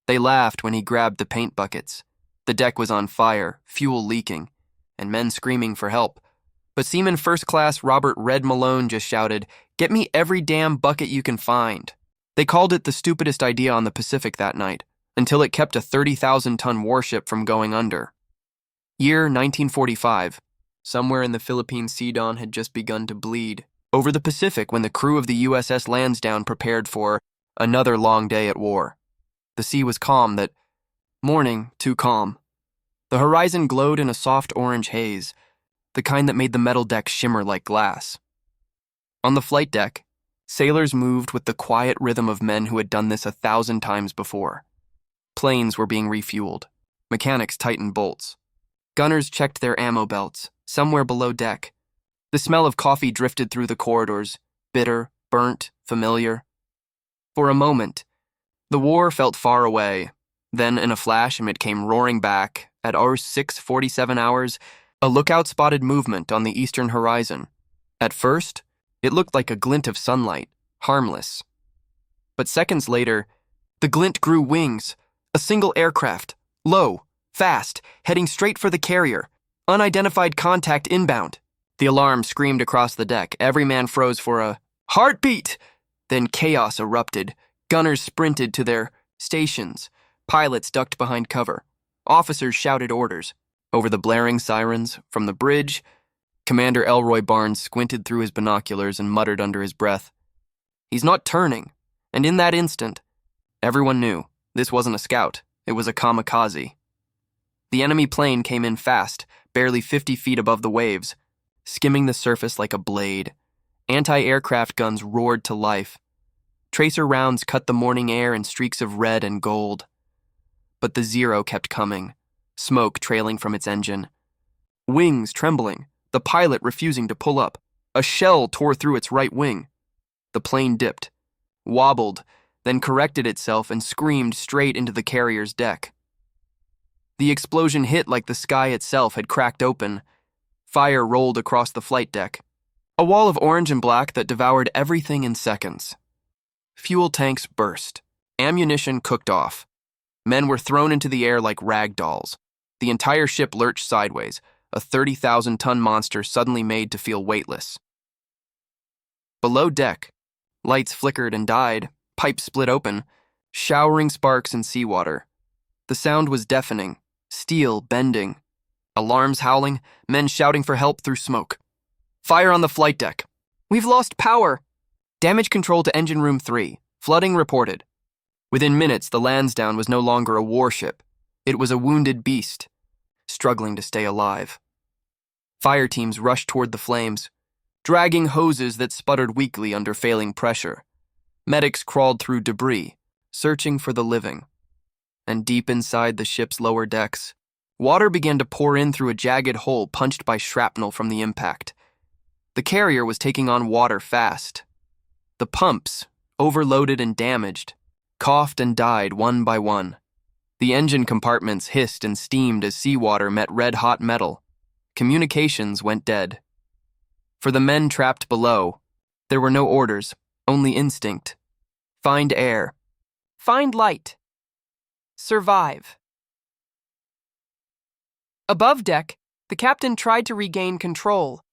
They laughed when he grabbed the paint buckets. The deck was on fire, fuel leaking, and men screaming for help. But Seaman First Class Robert Red Malone just shouted, "Get me every damn bucket you can find." They called it the stupidest idea on the Pacific that night, until it kept a 30,000-ton warship from going under. Year 1945. Somewhere in the Philippine Sea dawn had just begun to bleed over the Pacific when the crew of the USS Lansdowne prepared for another long day at war. The sea was calm, that morning too calm. The horizon glowed in a soft orange haze, the kind that made the metal deck shimmer like glass. On the flight deck, sailors moved with the quiet rhythm of men who had done this 1,000 times before. Planes were being refueled. Mechanics tightened bolts. Gunners checked their ammo belts, somewhere below deck. The smell of coffee drifted through the corridors, bitter, burnt, familiar. For a moment, the war felt far away. Then, in a flash, it came roaring back. At 6:47 hours, a lookout spotted movement on the eastern horizon. At first, it looked like a glint of sunlight, harmless. But seconds later, the glint grew wings. A single aircraft, low, fast, heading straight for the carrier. Unidentified contact inbound. The alarm screamed across the deck. Every man froze for a heartbeat. Then chaos erupted. Gunners sprinted to their stations. Pilots ducked behind cover. Officers shouted orders. Over the blaring sirens, from the bridge, Commander Elroy Barnes squinted through his binoculars and muttered under his breath, "He's not turning." And in that instant, everyone knew this wasn't a scout. It was a kamikaze. The enemy plane came in fast, barely 50 feet above the waves, skimming the surface like a blade. Anti-aircraft guns roared to life. Tracer rounds cut the morning air in streaks of red and gold. But the Zero kept coming, smoke trailing from its engine. Wings trembling, the pilot refusing to pull up. A shell tore through its right wing. The plane dipped, wobbled, then corrected itself and screamed straight into the carrier's deck. The explosion hit like the sky itself had cracked open. Fire rolled across the flight deck, a wall of orange and black that devoured everything in seconds. Fuel tanks burst. Ammunition cooked off. Men were thrown into the air like rag dolls. The entire ship lurched sideways, a 30,000-ton monster suddenly made to feel weightless. Below deck, lights flickered and died, pipes split open, showering sparks and seawater. The sound was deafening, steel bending. Alarms howling, men shouting for help through smoke. Fire on the flight deck. "We've lost power." Damage control to engine room 3. Flooding reported. Within minutes, the Lansdowne was no longer a warship. It was a wounded beast, struggling to stay alive. Fire teams rushed toward the flames, dragging hoses that sputtered weakly under failing pressure. Medics crawled through debris, searching for the living. And deep inside the ship's lower decks, water began to pour in through a jagged hole punched by shrapnel from the impact. The carrier was taking on water fast. The pumps, overloaded and damaged, coughed and died one by one. The engine compartments hissed and steamed as seawater met red-hot metal. Communications went dead. For the men trapped below, there were no orders, only instinct. Find air. Find light. Survive. Above deck, the captain tried to regain control.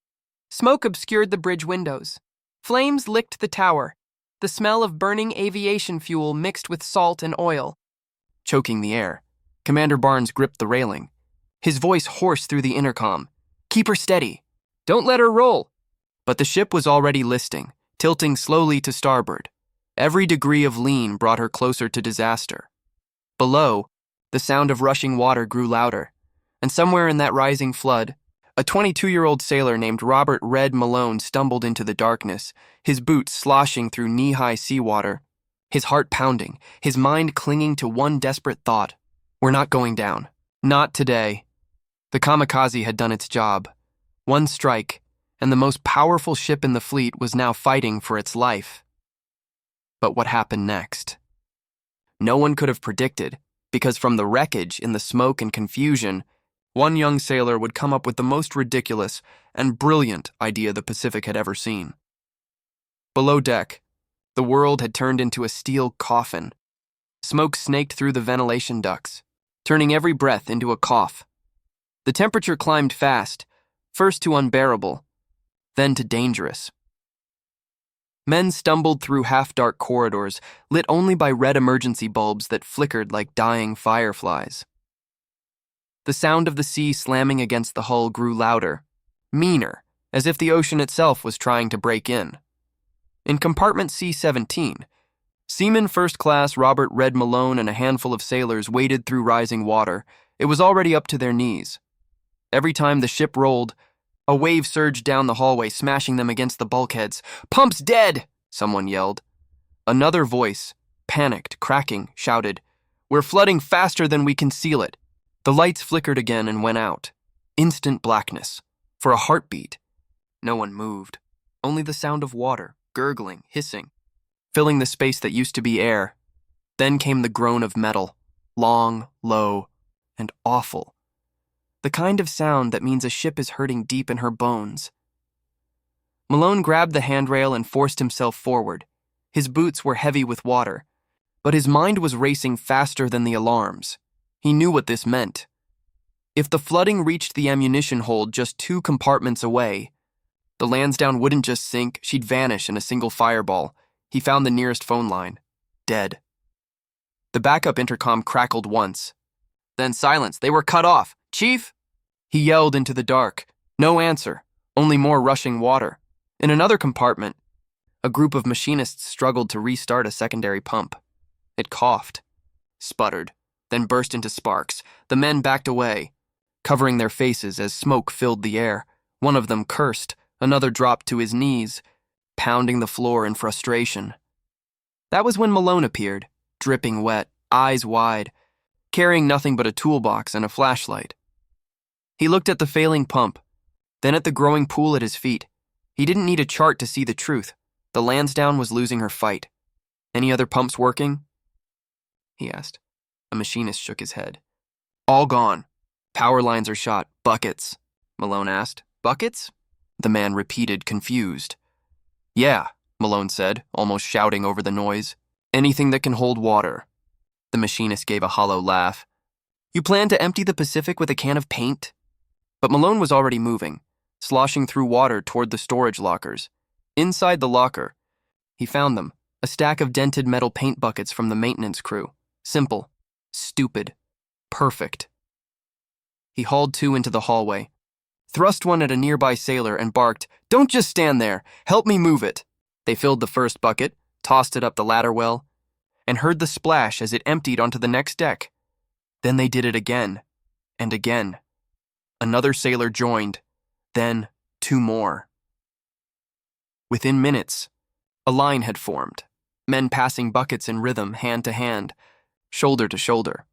Smoke obscured the bridge windows. Flames licked the tower. The smell of burning aviation fuel mixed with salt and oil. Choking the air, Commander Barnes gripped the railing. His voice hoarse through the intercom. "Keep her steady. Don't let her roll." But the ship was already listing, tilting slowly to starboard. Every degree of lean brought her closer to disaster. Below, the sound of rushing water grew louder, and somewhere in that rising flood, a 22-year-old sailor named Robert Red Malone stumbled into the darkness, his boots sloshing through knee-high seawater, his heart pounding, his mind clinging to one desperate thought. We're not going down. Not today. The Kamikaze had done its job. One strike, and the most powerful ship in the fleet was now fighting for its life. But what happened next? No one could have predicted, because from the wreckage in the smoke and confusion, one young sailor would come up with the most ridiculous and brilliant idea the Pacific had ever seen. Below deck, the world had turned into a steel coffin. Smoke snaked through the ventilation ducts, turning every breath into a cough. The temperature climbed fast, first to unbearable, then to dangerous. Men stumbled through half-dark corridors, lit only by red emergency bulbs that flickered like dying fireflies. The sound of the sea slamming against the hull grew louder, meaner, as if the ocean itself was trying to break in. In compartment C-17, Seaman First Class Robert Red Malone and a handful of sailors waded through rising water. It was already up to their knees. Every time the ship rolled, a wave surged down the hallway, smashing them against the bulkheads. "Pump's dead!" someone yelled. Another voice, panicked, cracking, shouted, "We're flooding faster than we can seal it." The lights flickered again and went out. Instant blackness. For a heartbeat. No one moved. Only the sound of water, gurgling, hissing, filling the space that used to be air. Then came the groan of metal, long, low, and awful. The kind of sound that means a ship is hurting deep in her bones. Malone grabbed the handrail and forced himself forward. His boots were heavy with water, but his mind was racing faster than the alarms. He knew what this meant. If the flooding reached the ammunition hold just 2 compartments away, the Lansdowne wouldn't just sink, she'd vanish in a single fireball. He found the nearest phone line. Dead. The backup intercom crackled once. Then silence. They were cut off. "Chief?" He yelled into the dark. No answer, only more rushing water. In another compartment, a group of machinists struggled to restart a secondary pump. It coughed, sputtered, then burst into sparks. The men backed away, covering their faces as smoke filled the air. One of them cursed, another dropped to his knees, pounding the floor in frustration. That was when Malone appeared, dripping wet, eyes wide, carrying nothing but a toolbox and a flashlight. He looked at the failing pump, then at the growing pool at his feet. He didn't need a chart to see the truth. The Lansdowne was losing her fight. "Any other pumps working?" he asked. A machinist shook his head. "All gone. Power lines are shot. Buckets," Malone asked. "Buckets?" the man repeated, confused. "Yeah," Malone said, almost shouting over the noise. "Anything that can hold water." The machinist gave a hollow laugh. "You plan to empty the Pacific with a can of paint?" But Malone was already moving, sloshing through water toward the storage lockers. Inside the locker, he found them, a stack of dented metal paint buckets from the maintenance crew. Simple, stupid, perfect. He hauled 2 into the hallway, thrust one at a nearby sailor, and barked, "Don't just stand there, help me move it." They filled the first bucket, tossed it up the ladder well, and heard the splash as it emptied onto the next deck. Then they did it again, and again. Another sailor joined, then 2 more. Within minutes, a line had formed, men passing buckets in rhythm, hand to hand, shoulder to shoulder.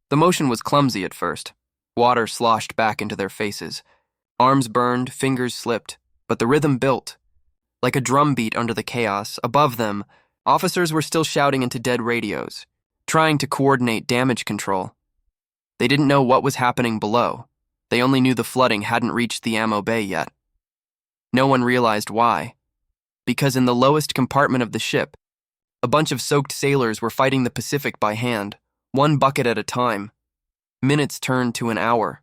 The motion was clumsy at first. Water sloshed back into their faces. Arms burned, fingers slipped, but the rhythm built. Like a drum beat under the chaos, above them, officers were still shouting into dead radios, trying to coordinate damage control. They didn't know what was happening below. They only knew the flooding hadn't reached the ammo bay yet. No one realized why. Because in the lowest compartment of the ship, a bunch of soaked sailors were fighting the Pacific by hand, 1 bucket at a time. Minutes turned to an hour.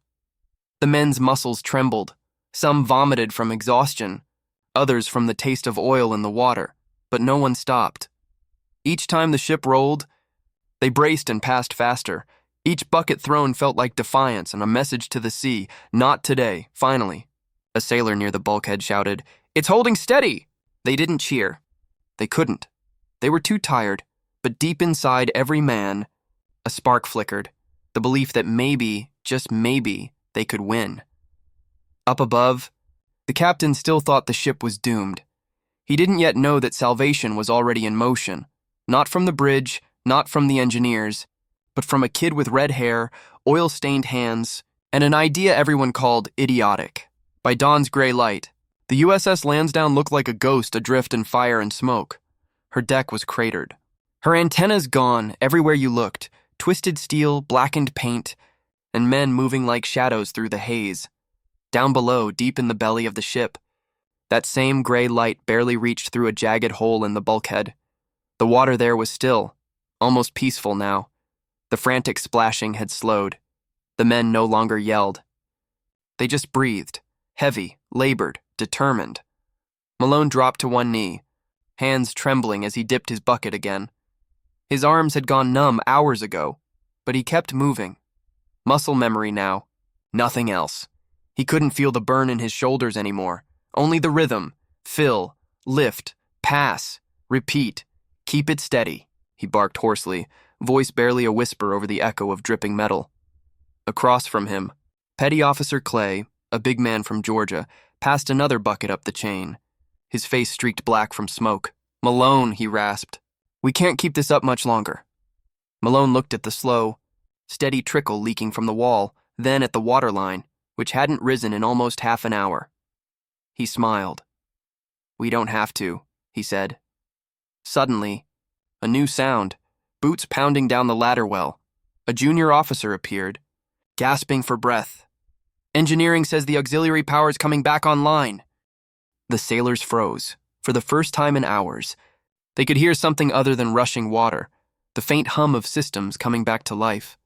The men's muscles trembled. Some vomited from exhaustion, others from the taste of oil in the water, but no one stopped. Each time the ship rolled, they braced and passed faster. Each bucket thrown felt like defiance and a message to the sea. "Not today, finally." A sailor near the bulkhead shouted, "It's holding steady!" They didn't cheer. They couldn't. They were too tired, but deep inside every man, a spark flickered, the belief that maybe, just maybe, they could win. Up above, the captain still thought the ship was doomed. He didn't yet know that salvation was already in motion, not from the bridge, not from the engineers, but from a kid with red hair, oil-stained hands, and an idea everyone called idiotic. By dawn's gray light, the USS Lansdowne looked like a ghost adrift in fire and smoke. Her deck was cratered. Her antennas gone everywhere you looked, twisted steel, blackened paint, and men moving like shadows through the haze. Down below, deep in the belly of the ship, that same gray light barely reached through a jagged hole in the bulkhead. The water there was still, almost peaceful now. The frantic splashing had slowed. The men no longer yelled. They just breathed, heavy, labored, determined. Malone dropped to one knee, hands trembling as he dipped his bucket again. His arms had gone numb hours ago, but he kept moving. Muscle memory now. Nothing else. He couldn't feel the burn in his shoulders anymore. Only the rhythm. Fill, lift, pass, repeat. Keep it steady, he barked hoarsely, voice barely a whisper over the echo of dripping metal. Across from him, Petty Officer Clay, a big man from Georgia, passed another bucket up the chain. His face streaked black from smoke. "Malone," he rasped. "We can't keep this up much longer." Malone looked at the slow, steady trickle leaking from the wall, then at the water line, which hadn't risen in almost half an hour. He smiled. "We don't have to," he said. Suddenly, a new sound, boots pounding down the ladder well. A junior officer appeared, gasping for breath. "Engineering says the auxiliary power's coming back online." The sailors froze. For the first time in hours, they could hear something other than rushing water, the faint hum of systems coming back to life.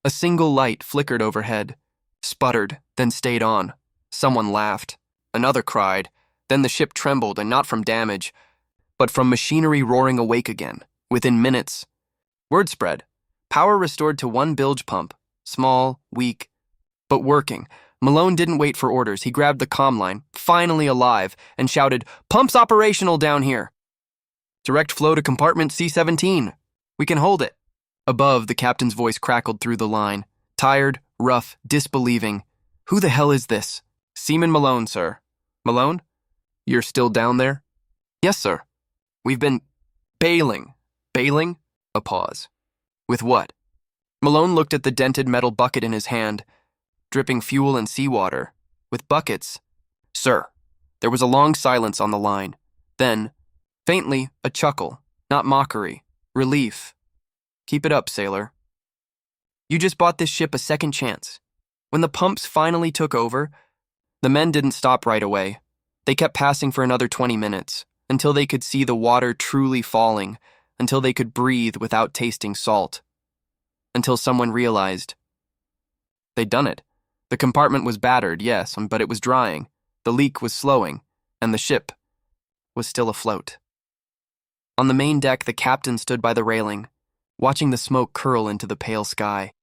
A single light flickered overhead, sputtered, then stayed on. Someone laughed. Another cried. Then the ship trembled, and not from damage, but from machinery roaring awake again, within minutes. Word spread. Power restored to one bilge pump, small, weak, but working. Malone didn't wait for orders. He grabbed the comm line, finally alive, and shouted, "Pumps operational down here. Direct flow to compartment C-17. We can hold it." Above, the captain's voice crackled through the line. Tired, rough, disbelieving. "Who the hell is this?" "Seaman Malone, sir." "Malone? You're still down there?" "Yes, sir. We've been bailing." "Bailing?" A pause. "With what?" Malone looked at the dented metal bucket in his hand, dripping fuel and seawater. "With buckets." "Sir." There was a long silence on the line. Then, faintly, a chuckle, not mockery, relief. "Keep it up, sailor. You just bought this ship a second chance." When the pumps finally took over, the men didn't stop right away. They kept passing for another 20 minutes, until they could see the water truly falling, until they could breathe without tasting salt. Until someone realized they'd done it. The compartment was battered, yes, but it was drying. The leak was slowing, and the ship was still afloat. On the main deck, the captain stood by the railing, watching the smoke curl into the pale sky.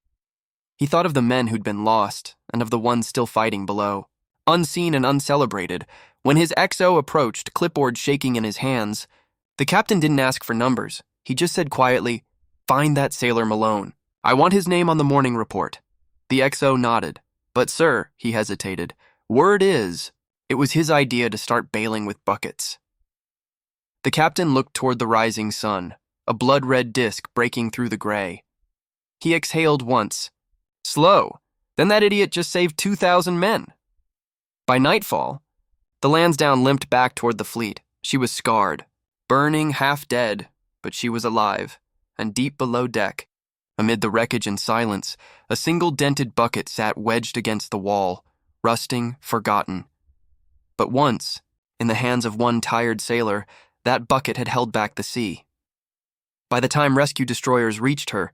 He thought of the men who'd been lost, and of the ones still fighting below. Unseen and uncelebrated, when his XO approached, clipboard shaking in his hands, the captain didn't ask for numbers. He just said quietly, "Find that sailor Malone. I want his name on the morning report." The XO nodded. "But sir," he hesitated, "word is, it was his idea to start bailing with buckets." The captain looked toward the rising sun, a blood-red disk breaking through the gray. He exhaled once. Slow. Then that idiot just saved 2,000 men. By nightfall, the Lansdowne limped back toward the fleet. She was scarred, burning, half dead, but she was alive, and deep below deck, amid the wreckage and silence, a single dented bucket sat wedged against the wall, rusting, forgotten. But once, in the hands of one tired sailor, that bucket had held back the sea. By the time rescue destroyers reached her,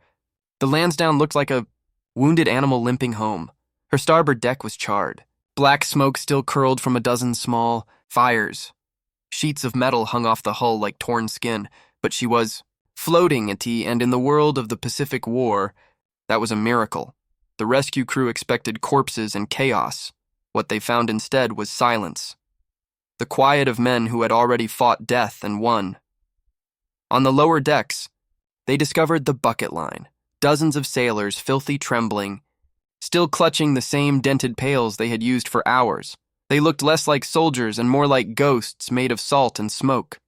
the Lansdowne looked like a wounded animal limping home. Her starboard deck was charred. Black smoke still curled from a dozen small fires. Sheets of metal hung off the hull like torn skin, but she was floating at sea, and in the world of the Pacific War, that was a miracle. The rescue crew expected corpses and chaos. What they found instead was silence. The quiet of men who had already fought death and won. On the lower decks, they discovered the bucket line. Dozens of sailors, filthy trembling, still clutching the same dented pails they had used for hours. They looked less like soldiers and more like ghosts made of salt and smoke.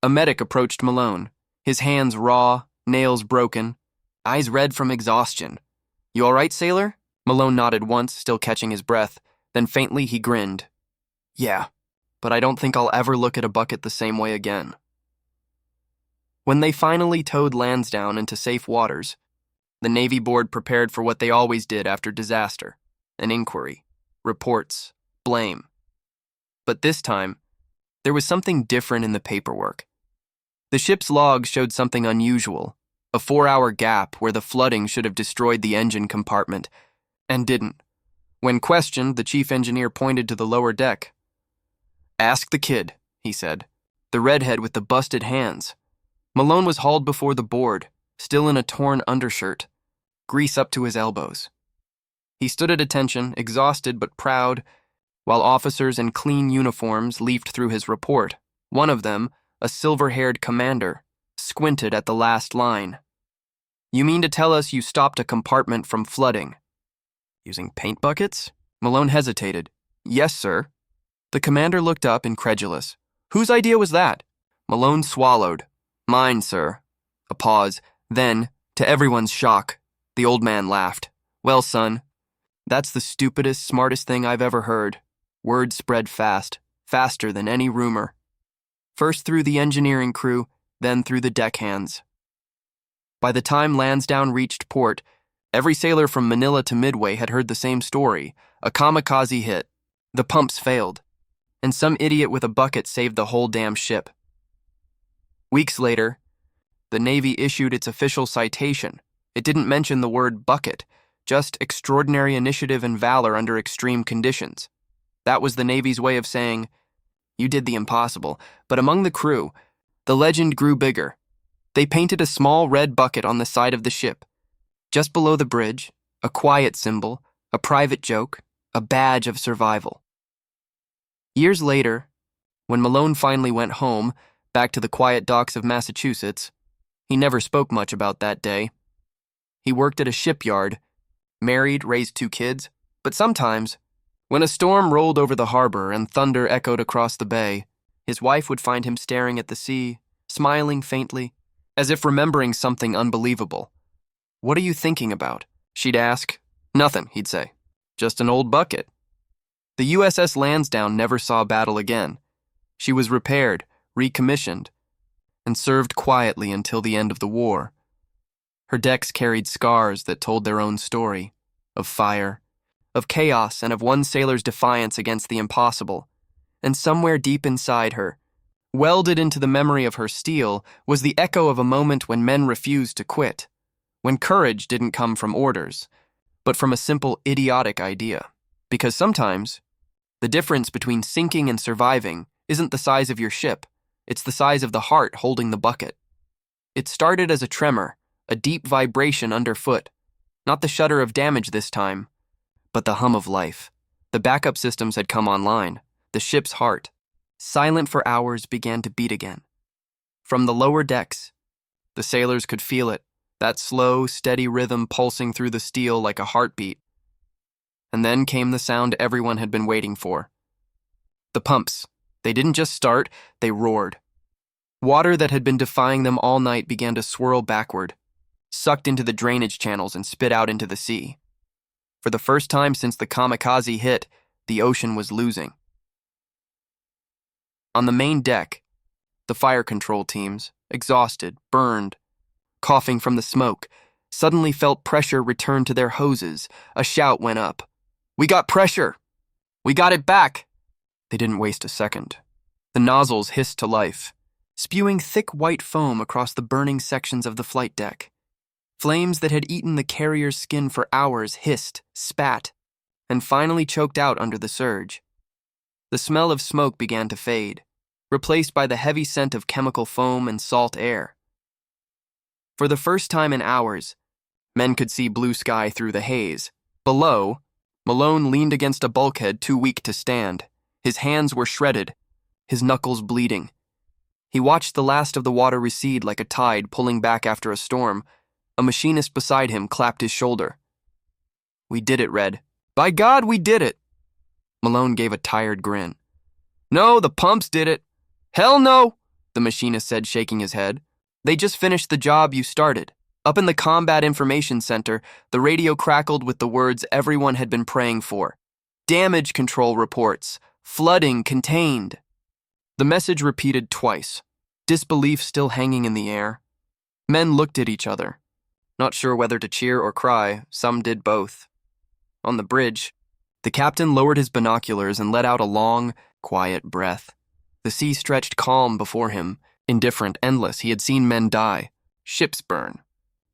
A medic approached Malone, his hands raw, nails broken, eyes red from exhaustion. "You all right, sailor?" Malone nodded once, still catching his breath. Then faintly he grinned. "Yeah, but I don't think I'll ever look at a bucket the same way again." When they finally towed Lansdowne into safe waters, the Navy board prepared for what they always did after disaster: an inquiry, reports, blame. But this time, there was something different in the paperwork. The ship's logs showed something unusual, a 4-hour gap where the flooding should have destroyed the engine compartment, and didn't. When questioned, the chief engineer pointed to the lower deck. "Ask the kid," he said, the redhead with the busted hands. Malone was hauled before the board, still in a torn undershirt, grease up to his elbows. He stood at attention, exhausted but proud, while officers in clean uniforms leafed through his report. One of them, a silver-haired commander, squinted at the last line. "You mean to tell us you stopped a compartment from flooding?" "Using paint buckets?" Malone hesitated. "Yes, sir." The commander looked up, incredulous. "Whose idea was that?" Malone swallowed. "Mine, sir." A pause. Then, to everyone's shock, the old man laughed. "Well, son, that's the stupidest, smartest thing I've ever heard." Word spread fast, faster than any rumor. First through the engineering crew, then through the deckhands. By the time Lansdowne reached port, every sailor from Manila to Midway had heard the same story. A kamikaze hit. The pumps failed. And some idiot with a bucket saved the whole damn ship. Weeks later, the Navy issued its official citation. It didn't mention the word bucket, just extraordinary initiative and valor under extreme conditions. That was the Navy's way of saying, "You did the impossible." But among the crew, the legend grew bigger. They painted a small red bucket on the side of the ship, just below the bridge, a quiet symbol, a private joke, a badge of survival. Years later, when Malone finally went home, back to the quiet docks of Massachusetts, he never spoke much about that day. He worked at a shipyard, married, raised 2 kids, but sometimes, when a storm rolled over the harbor and thunder echoed across the bay, his wife would find him staring at the sea, smiling faintly, as if remembering something unbelievable. "What are you thinking about?" she'd ask. "Nothing," he'd say. "Just an old bucket." The USS Lansdowne never saw battle again. She was repaired, recommissioned, and served quietly until the end of the war. Her decks carried scars that told their own story, of fire, of chaos, and of one sailor's defiance against the impossible. And somewhere deep inside her, welded into the memory of her steel, was the echo of a moment when men refused to quit, when courage didn't come from orders, but from a simple idiotic idea. Because sometimes, the difference between sinking and surviving isn't the size of your ship, it's the size of the heart holding the bucket. It started as a tremor, a deep vibration underfoot, not the shudder of damage this time, but the hum of life. The backup systems had come online. The ship's heart, silent for hours, began to beat again. From the lower decks, the sailors could feel it, that slow, steady rhythm pulsing through the steel like a heartbeat. And then came the sound everyone had been waiting for. The pumps. They didn't just start, they roared. Water that had been defying them all night began to swirl backward, sucked into the drainage channels and spit out into the sea. For the first time since the Kamikaze hit, the ocean was losing. On the main deck, the fire control teams, exhausted, burned, coughing from the smoke, suddenly felt pressure return to their hoses. A shout went up. "We got pressure! We got it back!" They didn't waste a second. The nozzles hissed to life, spewing thick white foam across the burning sections of the flight deck. Flames that had eaten the carrier's skin for hours hissed, spat, and finally choked out under the surge. The smell of smoke began to fade, replaced by the heavy scent of chemical foam and salt air. For the first time in hours, men could see blue sky through the haze. Below, Malone leaned against a bulkhead too weak to stand. His hands were shredded, his knuckles bleeding. He watched the last of the water recede like a tide pulling back after a storm. A machinist beside him clapped his shoulder. "We did it, Red. By God, we did it!" Malone gave a tired grin. "No, the pumps did it." "Hell no," the machinist said, shaking his head. "They just finished the job you started." Up in the Combat Information Center, the radio crackled with the words everyone had been praying for. "Damage control reports. Flooding contained." The message repeated twice, disbelief still hanging in the air. Men looked at each other, not sure whether to cheer or cry. Some did both. On the bridge, the captain lowered his binoculars and let out a long, quiet breath. The sea stretched calm before him, Indifferent, endless, he had seen men die, ships burn,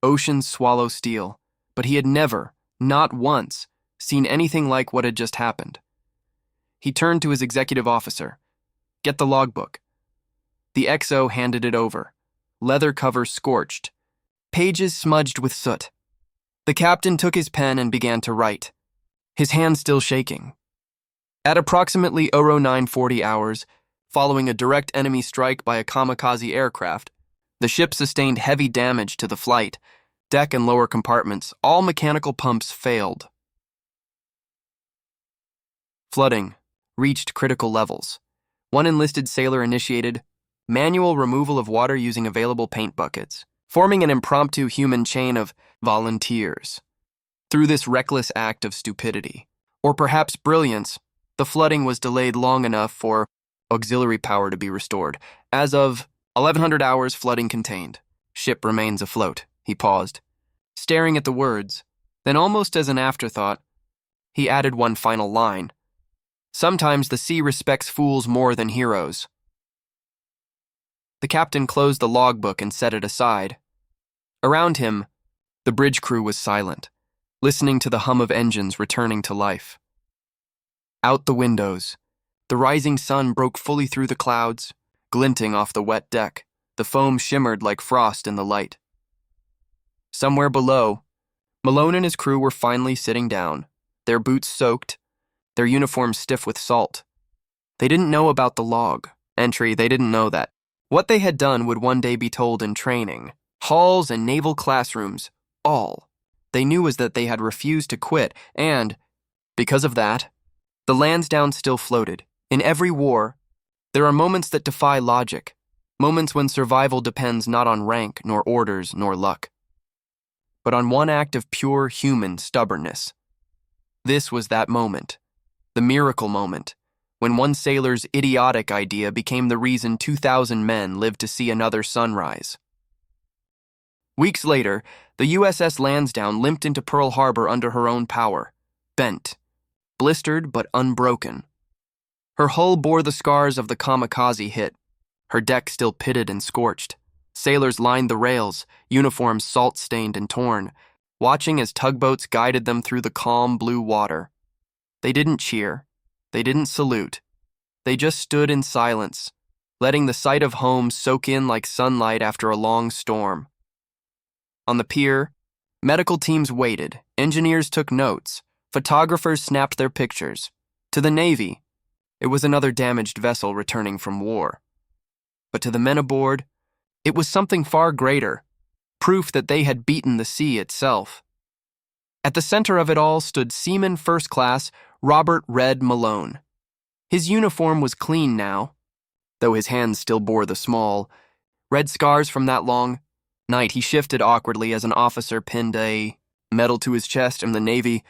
oceans swallow steel, but he had never, not once, seen anything like what had just happened. He turned to his executive officer. "Get the logbook." The XO handed it over. Leather cover scorched. Pages smudged with soot. The captain took his pen and began to write, his hand still shaking. At approximately 0940 hours, following a direct enemy strike by a kamikaze aircraft, the ship sustained heavy damage to the flight, deck and lower compartments. All mechanical pumps failed. Flooding reached critical levels. One enlisted sailor initiated manual removal of water using available paint buckets, forming an impromptu human chain of volunteers. Through this reckless act of stupidity, or perhaps brilliance, the flooding was delayed long enough for auxiliary power to be restored. As of 1100 hours, flooding contained. Ship remains afloat. He paused, staring at the words. Then, almost as an afterthought, he added one final line. Sometimes the sea respects fools more than heroes. The captain closed the logbook and set it aside. Around him, the bridge crew was silent, listening to the hum of engines returning to life. Out the windows, the rising sun broke fully through the clouds, glinting off the wet deck. The foam shimmered like frost in the light. Somewhere below, Malone and his crew were finally sitting down, their boots soaked, their uniforms stiff with salt. They didn't know about the log entry. They didn't know that what they had done would one day be told in training, halls and naval classrooms. All they knew was that they had refused to quit, and, because of that, the Lansdowne still floated. In every war, there are moments that defy logic, moments when survival depends not on rank, nor orders, nor luck, but on one act of pure human stubbornness. This was that moment, the miracle moment, when one sailor's idiotic idea became the reason 2,000 men lived to see another sunrise. Weeks later, the USS Lansdowne limped into Pearl Harbor under her own power, bent, blistered but unbroken. Her hull bore the scars of the kamikaze hit, her deck still pitted and scorched. Sailors lined the rails, uniforms salt-stained and torn, watching as tugboats guided them through the calm blue water. They didn't cheer. They didn't salute. They just stood in silence, letting the sight of home soak in like sunlight after a long storm. On the pier, medical teams waited, engineers took notes, photographers snapped their pictures. To the Navy, it was another damaged vessel returning from war. But to the men aboard, it was something far greater, proof that they had beaten the sea itself. At the center of it all stood Seaman First Class Robert "Red" Malone. His uniform was clean now, though his hands still bore the small, red scars from that long night. He shifted awkwardly as an officer pinned a medal to his chest from the Navy,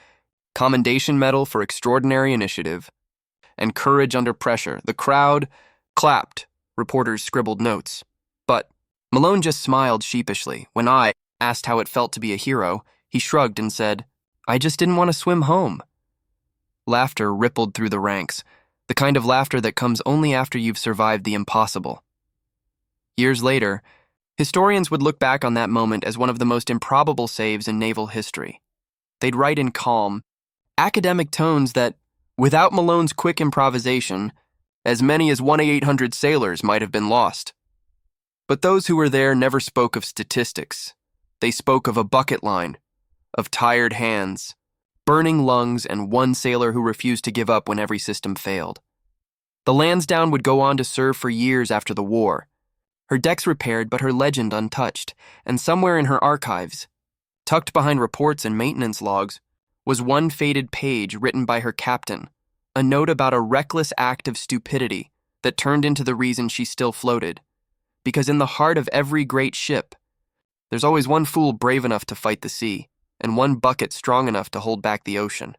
Commendation Medal for Extraordinary Initiative, and Courage Under Pressure. The crowd clapped, reporters scribbled notes. But Malone just smiled sheepishly. When I asked how it felt to be a hero, he shrugged and said, "I just didn't want to swim home." Laughter rippled through the ranks, the kind of laughter that comes only after you've survived the impossible. Years later, historians would look back on that moment as one of the most improbable saves in naval history. They'd write in calm, academic tones that, without Malone's quick improvisation, as many as 1-800 sailors might have been lost. But those who were there never spoke of statistics. They spoke of a bucket line, of tired hands, burning lungs, and one sailor who refused to give up when every system failed. The Lansdowne would go on to serve for years after the war, her decks repaired but her legend untouched, and somewhere in her archives, tucked behind reports and maintenance logs, was one faded page written by her captain, a note about a reckless act of stupidity that turned into the reason she still floated. Because in the heart of every great ship, there's always one fool brave enough to fight the sea, and one bucket strong enough to hold back the ocean.